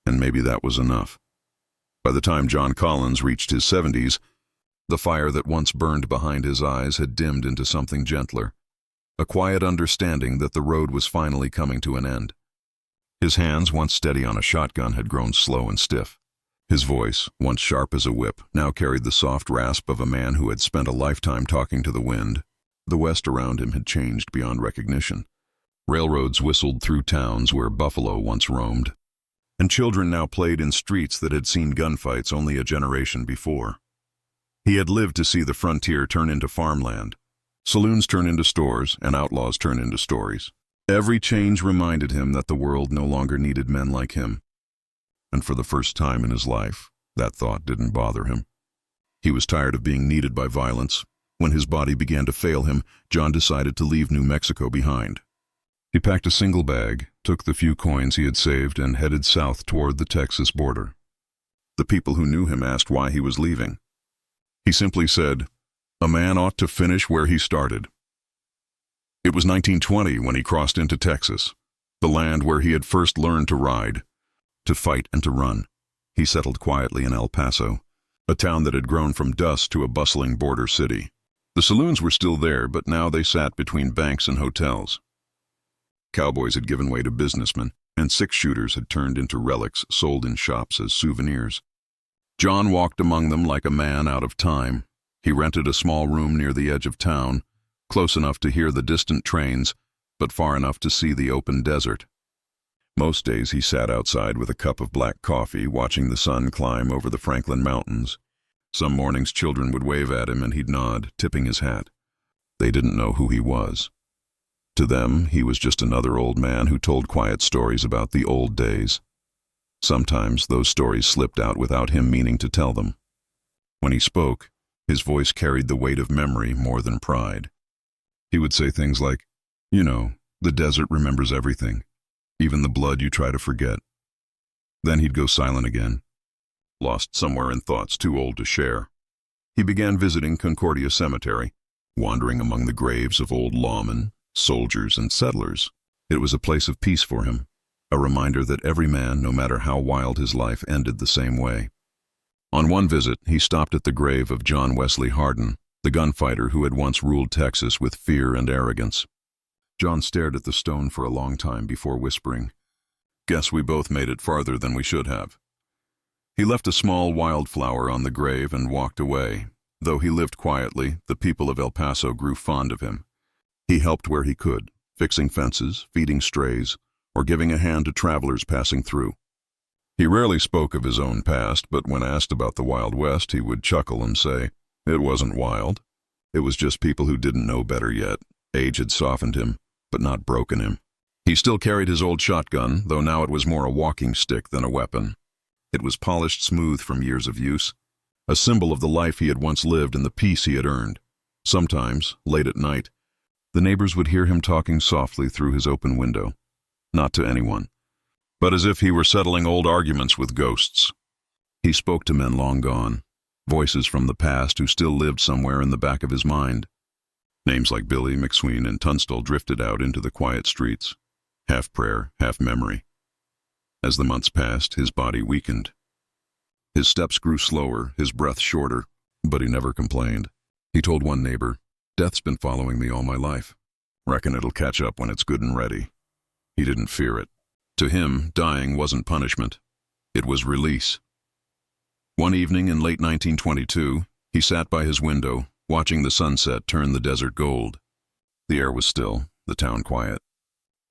And maybe that was enough. By the time John Collins reached his 70s, the fire that once burned behind his eyes had dimmed into something gentler, a quiet understanding that the road was finally coming to an end. His hands, once steady on a shotgun, had grown slow and stiff. His voice, once sharp as a whip, now carried the soft rasp of a man who had spent a lifetime talking to the wind. The West around him had changed beyond recognition. Railroads whistled through towns where buffalo once roamed, and children now played in streets that had seen gunfights only a generation before. He had lived to see the frontier turn into farmland, saloons turn into stores, and outlaws turn into stories. Every change reminded him that the world no longer needed men like him. And for the first time in his life, that thought didn't bother him. He was tired of being needed by violence. When his body began to fail him, John decided to leave New Mexico behind. He packed a single bag, took the few coins he had saved, and headed south toward the Texas border. The people who knew him asked why he was leaving. He simply said, "A man ought to finish where he started." It was 1920 when he crossed into Texas, the land where he had first learned to ride, to fight and to run. He settled quietly in El Paso, a town that had grown from dust to a bustling border city. The saloons were still there, but now they sat between banks and hotels. Cowboys had given way to businessmen, and six-shooters had turned into relics sold in shops as souvenirs. John walked among them like a man out of time. He rented a small room near the edge of town, close enough to hear the distant trains, but far enough to see the open desert. Most days he sat outside with a cup of black coffee, watching the sun climb over the Franklin Mountains. Some mornings children would wave at him and he'd nod, tipping his hat. They didn't know who he was. To them, he was just another old man who told quiet stories about the old days. Sometimes those stories slipped out without him meaning to tell them. When he spoke, his voice carried the weight of memory more than pride. He would say things like, "You know, the desert remembers everything, even the blood you try to forget." Then he'd go silent again, lost somewhere in thoughts too old to share. He began visiting Concordia Cemetery, wandering among the graves of old lawmen, soldiers, and settlers. It was a place of peace for him, a reminder that every man, no matter how wild his life, ended the same way. On one visit, he stopped at the grave of John Wesley Hardin, the gunfighter who had once ruled Texas with fear and arrogance. John stared at the stone for a long time before whispering, "Guess we both made it farther than we should have." He left a small wildflower on the grave and walked away. Though he lived quietly, the people of El Paso grew fond of him. He helped where he could, fixing fences, feeding strays, or giving a hand to travelers passing through. He rarely spoke of his own past, but when asked about the Wild West, he would chuckle and say, "It wasn't wild. It was just people who didn't know better yet. Age had softened him, but not broken him." He still carried his old shotgun, though now it was more a walking stick than a weapon. It was polished smooth from years of use, a symbol of the life he had once lived and the peace he had earned. Sometimes, late at night, the neighbors would hear him talking softly through his open window, not to anyone, but as if he were settling old arguments with ghosts. He spoke to men long gone, voices from the past who still lived somewhere in the back of his mind. Names like Billy, McSween, and Tunstall drifted out into the quiet streets, half prayer, half memory. As the months passed, his body weakened. His steps grew slower, his breath shorter, but he never complained. He told one neighbor, "Death's been following me all my life. Reckon it'll catch up when it's good and ready." He didn't fear it. To him, dying wasn't punishment. It was release. One evening in late 1922, he sat by his window, watching the sunset turn the desert gold. The air was still, the town quiet.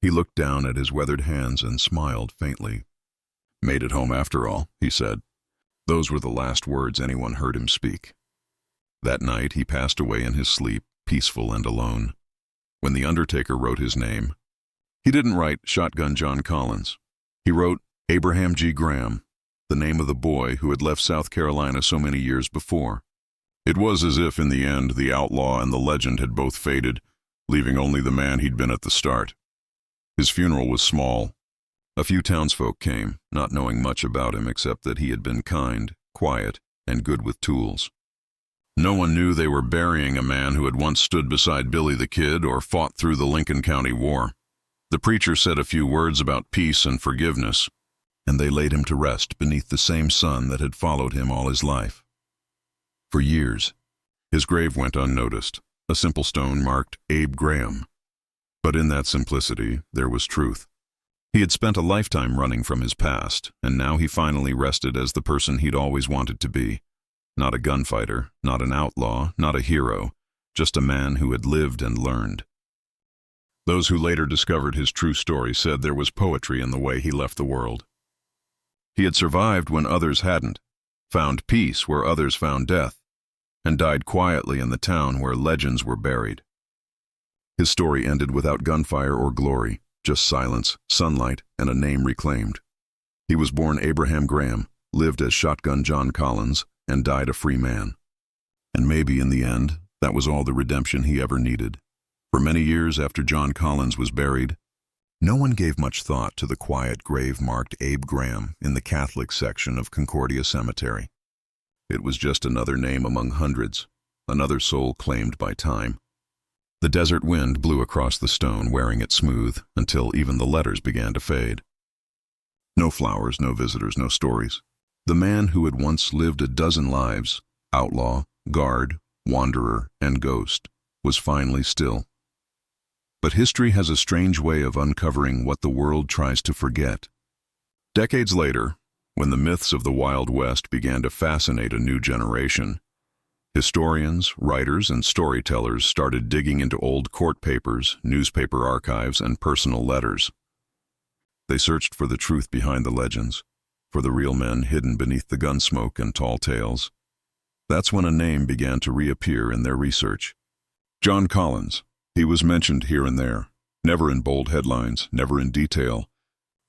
He looked down at his weathered hands and smiled faintly. "Made it home after all," he said. Those were the last words anyone heard him speak. That night he passed away in his sleep, peaceful and alone. When the undertaker wrote his name, he didn't write Shotgun John Collins. He wrote Abraham G. Graham, the name of the boy who had left South Carolina so many years before. It was as if, in the end, the outlaw and the legend had both faded, leaving only the man he'd been at the start. His funeral was small. A few townsfolk came, not knowing much about him except that he had been kind, quiet, and good with tools. No one knew they were burying a man who had once stood beside Billy the Kid or fought through the Lincoln County War. The preacher said a few words about peace and forgiveness, and they laid him to rest beneath the same sun that had followed him all his life. For years, his grave went unnoticed, a simple stone marked Abe Graham. But in that simplicity, there was truth. He had spent a lifetime running from his past, and now he finally rested as the person he'd always wanted to be. Not a gunfighter, not an outlaw, not a hero, just a man who had lived and learned. Those who later discovered his true story said there was poetry in the way he left the world. He had survived when others hadn't, found peace where others found death, and died quietly in the town where legends were buried. His story ended without gunfire or glory, just silence, sunlight, and a name reclaimed. He was born Abraham Graham, lived as Shotgun John Collins, and died a free man. And maybe in the end, that was all the redemption he ever needed. For many years after John Collins was buried, no one gave much thought to the quiet grave marked Abe Graham in the Catholic section of Concordia Cemetery. It was just another name among hundreds, another soul claimed by time. The desert wind blew across the stone, wearing it smooth, until even the letters began to fade. No flowers, no visitors, no stories. The man who had once lived a dozen lives, outlaw, guard, wanderer, and ghost, was finally still. But history has a strange way of uncovering what the world tries to forget. Decades later, when the myths of the Wild West began to fascinate a new generation, historians, writers, and storytellers started digging into old court papers, newspaper archives, and personal letters. They searched for the truth behind the legends, for the real men hidden beneath the gun smoke and tall tales. That's when a name began to reappear in their research. John Collins. He was mentioned here and there, never in bold headlines, never in detail,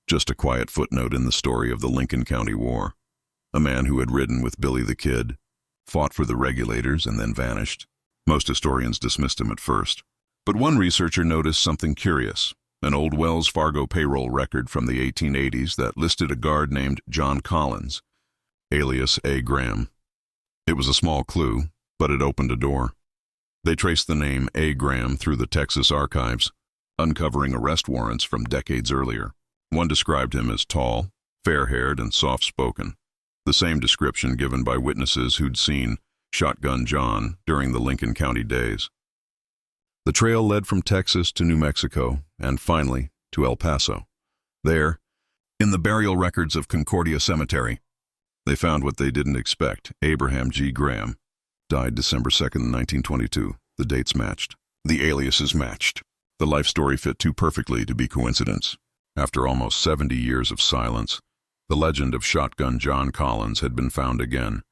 just a quiet footnote in the story of the Lincoln County War. A man who had ridden with Billy the Kid, fought for the regulators, and then vanished. Most historians dismissed him at first. But one researcher noticed something curious, an old Wells Fargo payroll record from the 1880s that listed a guard named John Collins, alias A. Graham. It was a small clue, but it opened a door. They traced the name A. Graham through the Texas archives, uncovering arrest warrants from decades earlier. One described him as tall, fair-haired, and soft-spoken, the same description given by witnesses who'd seen Shotgun John during the Lincoln County days. The trail led from Texas to New Mexico, and finally to El Paso. There, in the burial records of Concordia Cemetery, they found what they didn't expect. Abraham G. Graham died December 2nd, 1922. The dates matched. The aliases matched. The life story fit too perfectly to be coincidence. After almost 70 years of silence, the legend of Shotgun John Collins had been found again,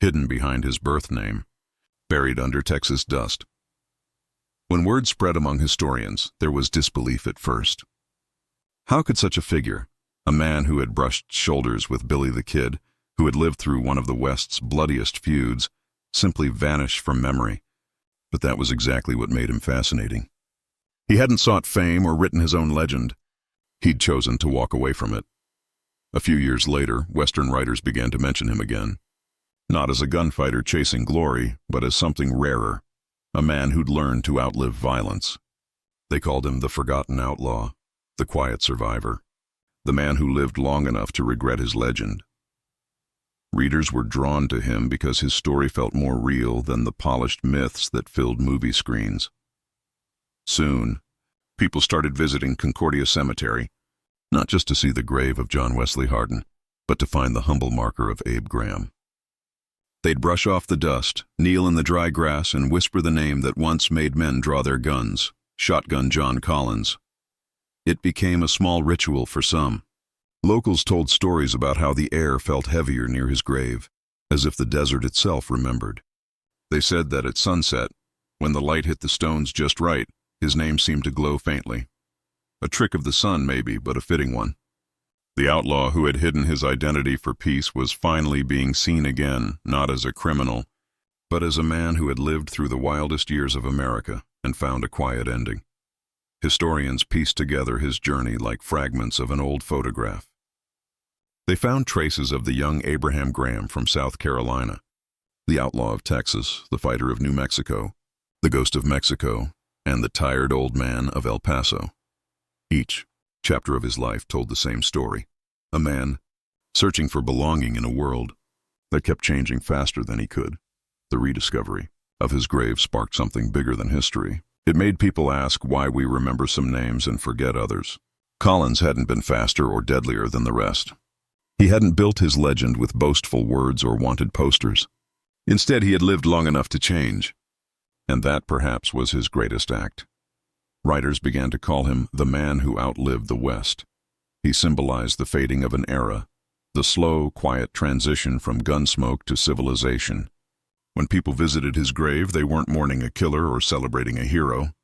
hidden behind his birth name, buried under Texas dust. When word spread among historians, there was disbelief at first. How could such a figure, a man who had brushed shoulders with Billy the Kid, who had lived through one of the West's bloodiest feuds, simply vanish from memory? But that was exactly what made him fascinating. He hadn't sought fame or written his own legend. He'd chosen to walk away from it. A few years later, Western writers began to mention him again. Not as a gunfighter chasing glory, but as something rarer, a man who'd learned to outlive violence. They called him the forgotten outlaw, the quiet survivor, the man who lived long enough to regret his legend. Readers were drawn to him because his story felt more real than the polished myths that filled movie screens. Soon, people started visiting Concordia Cemetery, not just to see the grave of John Wesley Hardin, but to find the humble marker of Abe Graham. They'd brush off the dust, kneel in the dry grass, and whisper the name that once made men draw their guns, Shotgun John Collins. It became a small ritual for some. Locals told stories about how the air felt heavier near his grave, as if the desert itself remembered. They said that at sunset, when the light hit the stones just right, his name seemed to glow faintly. A trick of the sun, maybe, but a fitting one. The outlaw who had hidden his identity for peace was finally being seen again, not as a criminal, but as a man who had lived through the wildest years of America and found a quiet ending. Historians pieced together his journey like fragments of an old photograph. They found traces of the young Abraham Graham from South Carolina, the outlaw of Texas, the fighter of New Mexico, the ghost of Mexico, and the tired old man of El Paso. Each chapter of his life told the same story, a man searching for belonging in a world that kept changing faster than he could. The rediscovery of his grave sparked something bigger than history. It made people ask why we remember some names and forget others. Collins hadn't been faster or deadlier than the rest. He hadn't built his legend with boastful words or wanted posters. Instead, he had lived long enough to change, and that perhaps was his greatest act. Writers began to call him the man who outlived the West. He symbolized the fading of an era, the slow, quiet transition from gunsmoke to civilization. When people visited his grave, they weren't mourning a killer or celebrating a hero.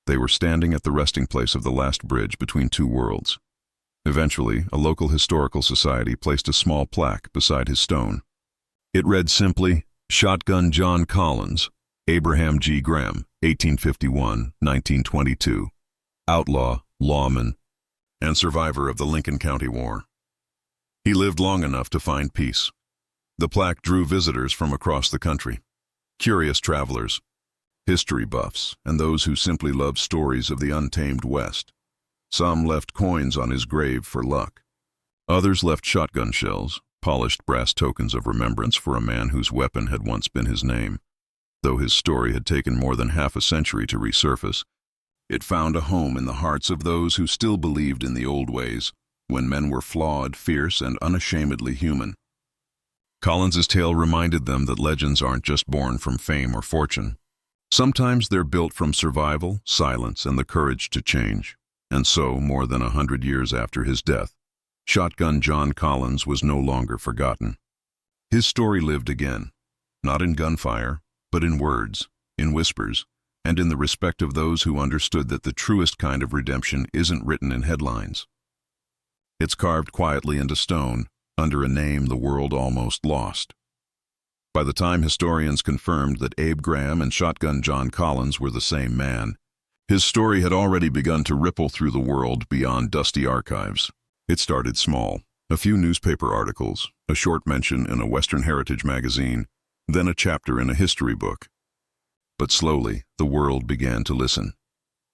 They were standing at the resting place of the last bridge between two worlds. Eventually, a local historical society placed a small plaque beside his stone. It read simply, "Shotgun John Collins, Abraham G. Graham, 1851-1922, outlaw, lawman, and survivor of the Lincoln County War." He lived long enough to find peace. The plaque drew visitors from across the country, curious travelers, history buffs, and those who simply loved stories of the untamed West. Some left coins on his grave for luck. Others left shotgun shells, polished brass tokens of remembrance for a man whose weapon had once been his name. Though his story had taken more than half a century to resurface, it found a home in the hearts of those who still believed in the old ways, when men were flawed, fierce, and unashamedly human. Collins's tale reminded them that legends aren't just born from fame or fortune. Sometimes they're built from survival, silence, and the courage to change. And so, more than 100 years after his death, Shotgun John Collins was no longer forgotten. His story lived again, not in gunfire, but in words, in whispers, and in the respect of those who understood that the truest kind of redemption isn't written in headlines. It's carved quietly into stone, under a name the world almost lost. By the time historians confirmed that Abe Graham and Shotgun John Collins were the same man, his story had already begun to ripple through the world beyond dusty archives. It started small, a few newspaper articles, a short mention in a Western Heritage magazine, then a chapter in a history book. But slowly, the world began to listen.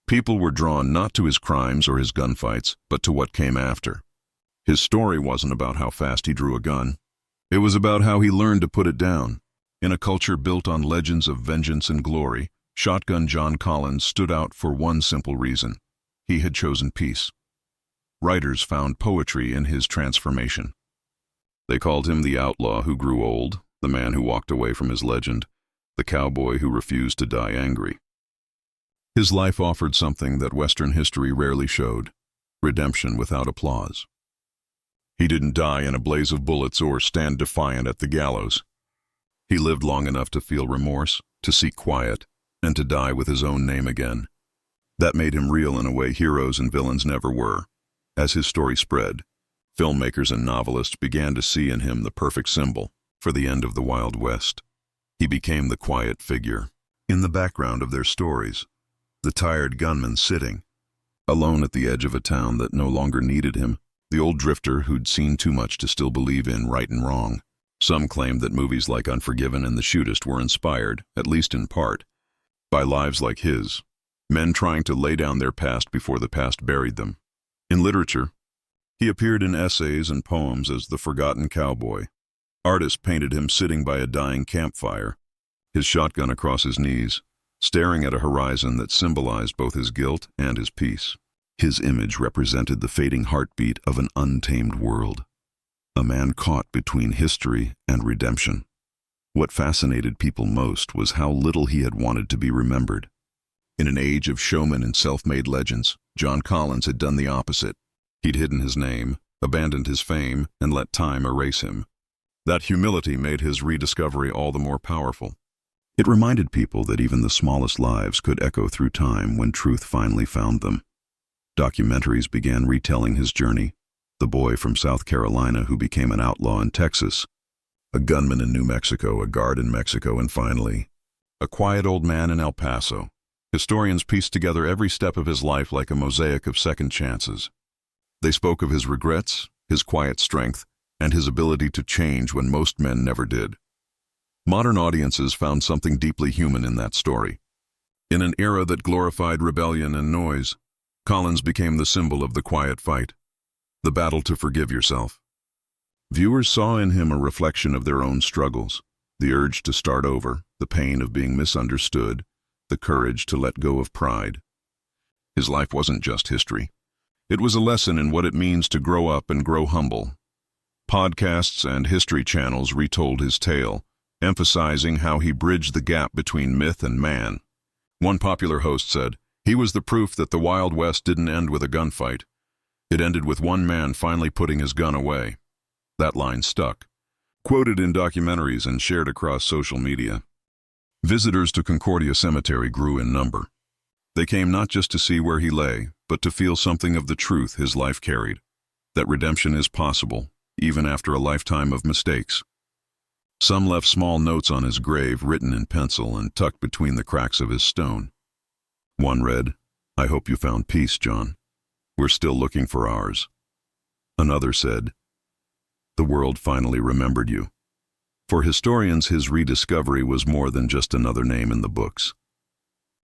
People were drawn not to his crimes or his gunfights, but to what came after. His story wasn't about how fast he drew a gun. It was about how he learned to put it down. In a culture built on legends of vengeance and glory, Shotgun John Collins stood out for one simple reason. He had chosen peace. Writers found poetry in his transformation. They called him the outlaw who grew old, the man who walked away from his legend, the cowboy who refused to die angry. His life offered something that Western history rarely showed: redemption without applause. He didn't die in a blaze of bullets or stand defiant at the gallows. He lived long enough to feel remorse, to seek quiet, and to die with his own name again. That made him real in a way heroes and villains never were. As his story spread, filmmakers and novelists began to see in him the perfect symbol for the end of the Wild West. He became the quiet figure, in the background of their stories, the tired gunman sitting, alone at the edge of a town that no longer needed him, the old drifter who'd seen too much to still believe in right and wrong. Some claimed that movies like Unforgiven and The Shootist were inspired, at least in part, by lives like his, men trying to lay down their past before the past buried them. In literature, he appeared in essays and poems as the forgotten cowboy. Artists painted him sitting by a dying campfire, his shotgun across his knees, staring at a horizon that symbolized both his guilt and his peace. His image represented the fading heartbeat of an untamed world, a man caught between history and redemption. What fascinated people most was how little he had wanted to be remembered. In an age of showmen and self-made legends, John Collins had done the opposite. He'd hidden his name, abandoned his fame, and let time erase him. That humility made his rediscovery all the more powerful. It reminded people that even the smallest lives could echo through time when truth finally found them. Documentaries began retelling his journey: the boy from South Carolina who became an outlaw in Texas, a gunman in New Mexico, a guard in Mexico, and finally, a quiet old man in El Paso. Historians pieced together every step of his life like a mosaic of second chances. They spoke of his regrets, his quiet strength, and his ability to change when most men never did. Modern audiences found something deeply human in that story. In an era that glorified rebellion and noise, Collins became the symbol of the quiet fight, the battle to forgive yourself. Viewers saw in him a reflection of their own struggles, the urge to start over, the pain of being misunderstood, the courage to let go of pride. His life wasn't just history. It was a lesson in what it means to grow up and grow humble. Podcasts and history channels retold his tale, emphasizing how he bridged the gap between myth and man. One popular host said, He was the proof that the Wild West didn't end with a gunfight. It ended with one man finally putting his gun away. That line stuck, quoted in documentaries and shared across social media. Visitors to Concordia Cemetery grew in number. They came not just to see where he lay, but to feel something of the truth his life carried, that redemption is possible, even after a lifetime of mistakes. Some left small notes on his grave written in pencil and tucked between the cracks of his stone. One read, "I hope you found peace, John. We're still looking for ours." Another said, "The world finally remembered you." For historians, his rediscovery was more than just another name in the books.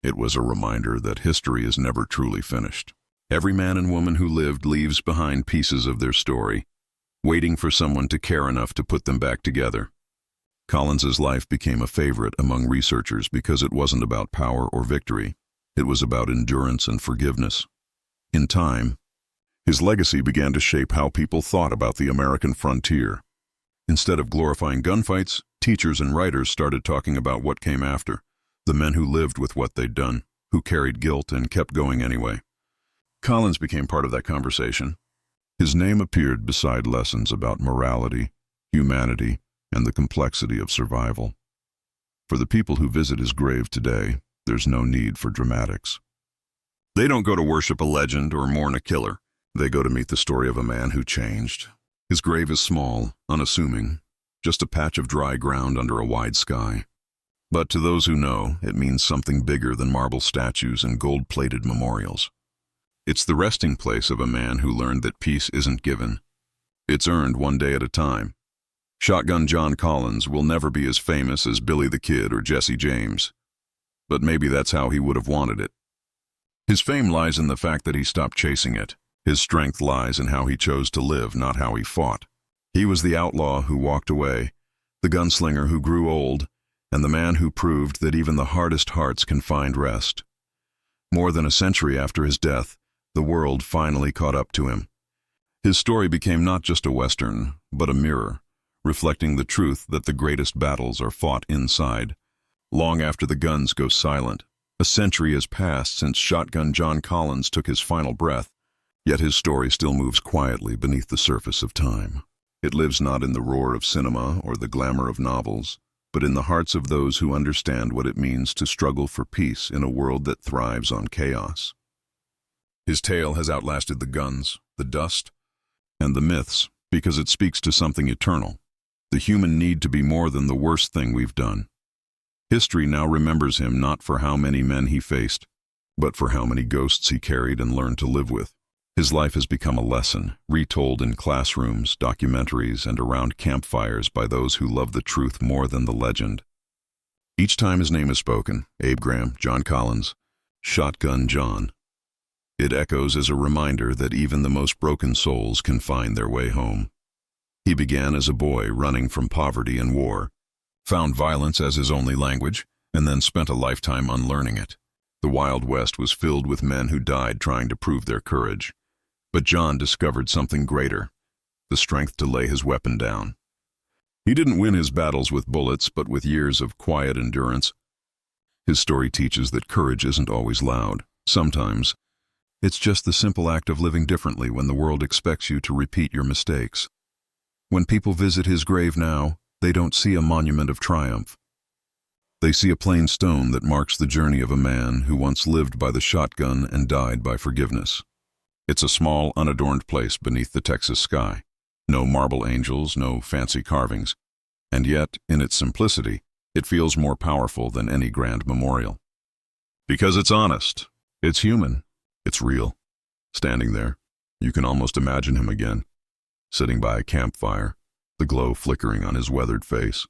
It was a reminder that history is never truly finished. Every man and woman who lived leaves behind pieces of their story, waiting for someone to care enough to put them back together. Collins's life became a favorite among researchers because it wasn't about power or victory. It was about endurance and forgiveness. In time, his legacy began to shape how people thought about the American frontier. Instead of glorifying gunfights, teachers and writers started talking about what came after, the men who lived with what they'd done, who carried guilt and kept going anyway. Collins became part of that conversation. His name appeared beside lessons about morality, humanity, and the complexity of survival. For the people who visit his grave today, there's no need for dramatics. They don't go to worship a legend or mourn a killer. They go to meet the story of a man who changed. His grave is small, unassuming, just a patch of dry ground under a wide sky. But to those who know, it means something bigger than marble statues and gold-plated memorials. It's the resting place of a man who learned that peace isn't given. It's earned one day at a time. Shotgun John Collins will never be as famous as Billy the Kid or Jesse James. But maybe that's how he would have wanted it. His fame lies in the fact that he stopped chasing it. His strength lies in how he chose to live, not how he fought. He was the outlaw who walked away, the gunslinger who grew old, and the man who proved that even the hardest hearts can find rest. More than a century after his death, the world finally caught up to him. His story became not just a Western, but a mirror, reflecting the truth that the greatest battles are fought inside. Long after the guns go silent, a century has passed since Shotgun John Collins took his final breath, yet his story still moves quietly beneath the surface of time. It lives not in the roar of cinema or the glamour of novels, but in the hearts of those who understand what it means to struggle for peace in a world that thrives on chaos. His tale has outlasted the guns, the dust, and the myths because it speaks to something eternal, the human need to be more than the worst thing we've done. History now remembers him not for how many men he faced, but for how many ghosts he carried and learned to live with. His life has become a lesson, retold in classrooms, documentaries, and around campfires by those who love the truth more than the legend. Each time his name is spoken, Abe Graham, John Collins, Shotgun John, it echoes as a reminder that even the most broken souls can find their way home. He began as a boy running from poverty and war, found violence as his only language, and then spent a lifetime unlearning it. The Wild West was filled with men who died trying to prove their courage. But John discovered something greater, the strength to lay his weapon down. He didn't win his battles with bullets, but with years of quiet endurance. His story teaches that courage isn't always loud. Sometimes, it's just the simple act of living differently when the world expects you to repeat your mistakes. When people visit his grave now, they don't see a monument of triumph. They see a plain stone that marks the journey of a man who once lived by the shotgun and died by forgiveness. It's a small, unadorned place beneath the Texas sky. No marble angels, no fancy carvings. And yet, in its simplicity, it feels more powerful than any grand memorial. Because it's honest, it's human, it's real. Standing there, you can almost imagine him again, sitting by a campfire, the glow flickering on his weathered face.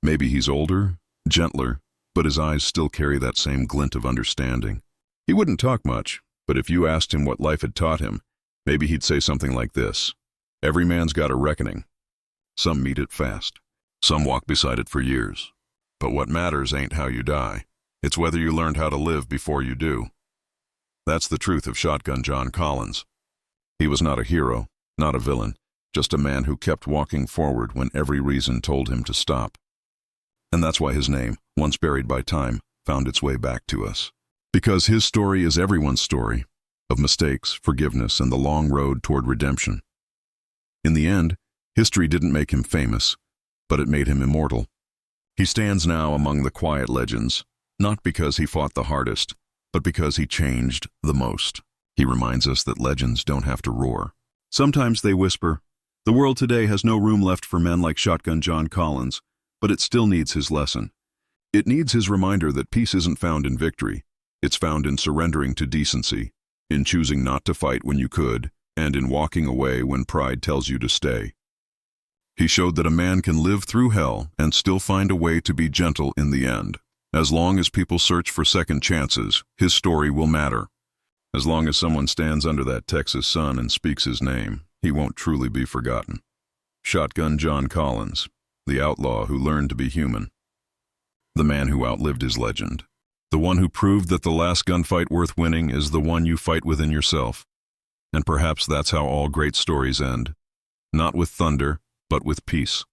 Maybe he's older, gentler, but his eyes still carry that same glint of understanding. He wouldn't talk much, but if you asked him what life had taught him, maybe he'd say something like this: every man's got a reckoning. Some meet it fast. Some walk beside it for years. But what matters ain't how you die. It's whether you learned how to live before you do. That's the truth of Shotgun John Collins. He was not a hero, not a villain, just a man who kept walking forward when every reason told him to stop. And that's why his name, once buried by time, found its way back to us. Because his story is everyone's story, of mistakes, forgiveness, and the long road toward redemption. In the end, history didn't make him famous, but it made him immortal. He stands now among the quiet legends, not because he fought the hardest, but because he changed the most. He reminds us that legends don't have to roar. Sometimes they whisper. The world today has no room left for men like Shotgun John Collins, but it still needs his lesson. It needs his reminder that peace isn't found in victory. It's found in surrendering to decency, in choosing not to fight when you could, and in walking away when pride tells you to stay. He showed that a man can live through hell and still find a way to be gentle in the end. As long as people search for second chances, his story will matter. As long as someone stands under that Texas sun and speaks his name, he won't truly be forgotten. Shotgun John Collins, the outlaw who learned to be human. The man who outlived his legend. The one who proved that the last gunfight worth winning is the one you fight within yourself. And perhaps that's how all great stories end. Not with thunder, but with peace.